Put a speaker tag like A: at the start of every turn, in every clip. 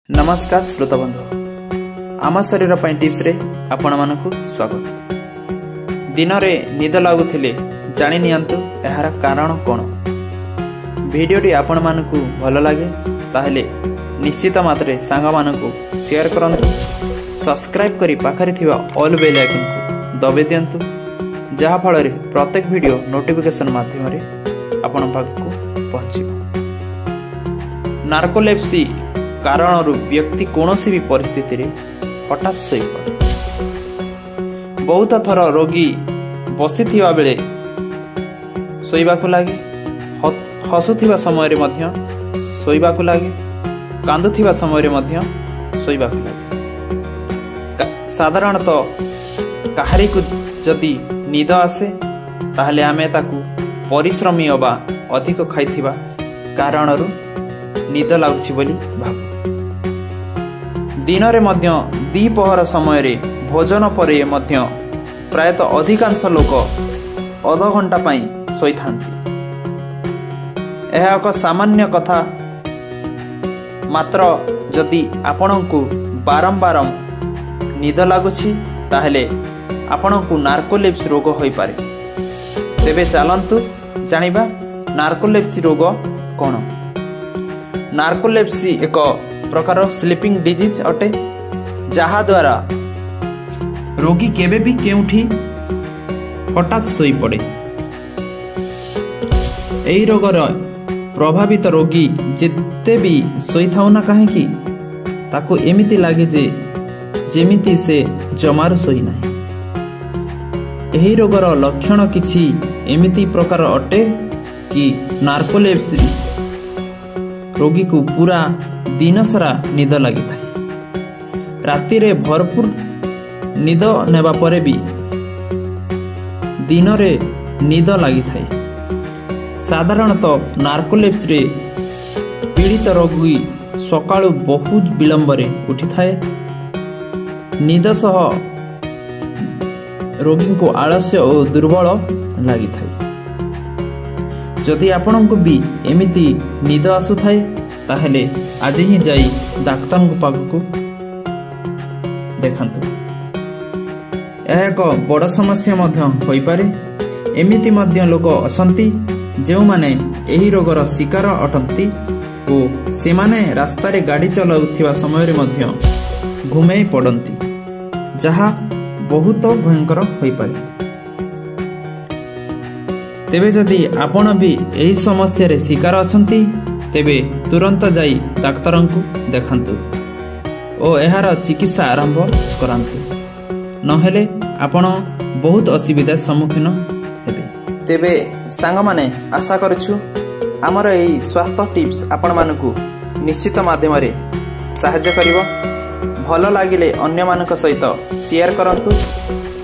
A: नमस्कार श्रोता बंधु आम शरीर टिप्स रे आपण मानकु स्वागत। दिन रे निद लागुथिले जानि नियंतु एहार कारण कोन। वीडियोटी आपण मानकु भल लागे ताहले निश्चित मात्रे सांग मानकु शेयर करंतु, सब्सक्राइब करी पाखरे थिबा ऑल बेल आइकन को दबे दियंतु, जहा फल रे प्रत्येक वीडियो नोटिफिकेशन माध्यम रे आपण पाखकु पहुंचिबो। नार्कोलेप्सी कारण व्यक्ति कौनसी भी परिस्थिति रे हठात सोई पड़े। बहुत थर रोगी बसिथिबा बेले सोईबाकु लागे, हसुथिबा समय रे मध्य सोईबाकु लागे, कांदुथिबा समय रे मध्य सोईबाकु लागे। साधारणतः काहारी को जदि निद आसे ताहले आमे ताकू परिश्रमी अबा अधिक खाइथिबा कारणरू निद लागुछि बोली भाबु। दिन रे मध्य द्विपहर समय रे भोजन परे मध्य प्रायतः अधिकांश लोक अध घंटा पाई सोई थांती। यह एक सामान्य कथा, मात्र जदि आपणको बारंबार निद लागुछि ताहले आपणको नार्कोलेप्सी रोग होई पारे। तेबे चलंतु जानिबा नार्कोलेप्सी रोग कोन। नार्कोलेप्सी एक प्रकार स्लीपिंग डिजीज अटे, जहा द्वारा रोगी केबे भी केउठी हठात सोई पड़े। एही रोगर प्रभावित रोगी जेते भी सोई थाउ ना काहेकि ताको एमिति लागे जे जेमिति से जमारू सोई नाही। एही रोगर लक्षण किछि एमिति प्रकार अटे कि नार्कोलेप्सी रोगी को पूरा दिन सारा निद लगी थाए। राति रे भरपूर निद नेबा परे भी दिन रे निद लगी थाए। साधारणतः नार्कोलेप्सी रे पीड़ित रोगी सकाळु बहुत विलंब रे उठी थाए। निद सह रोगी को आलस्य और दुर्बल लगी थाए। जदि आपनको भी एमिति निद आसु थाए ताहले आज ही जाई डाक्टर पाखकु देखंतु। यह एक बड़ समस्या मध्य होई पारे। एमिति मध्य लोक असंती जेउ माने एही रोगर शिकार अटंती ओ सेमाने रास्ता रे गाड़ी चलाउथिबा समय रे मध्य घुमेई पड़ंती, जहा बहुत भयंकर होई पारे। तेबे जदि आपण भी एही समस्या रे शिकार अछंती तेबे तुरंत जाई डाक्तरंकु देखंतु ओ एहार चिकित्सा आरंभ करंतु, नहेले आपण बहुत असुविधा सम्मुखीन हेबे। तेबे सांग माने आशा करछु हमर एही स्वास्थ्य टिप्स आपण मानकु निश्चित माध्यम रे सहायता करिवो। भलो लागिले अन्य मानक सहित शेयर करंतु।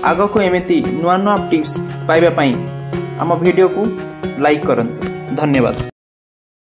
A: आगो को एमिति नुआ नुआ टिप्स पाइबा पई हम वीडियो को लाइक करंतु। धन्यवाद।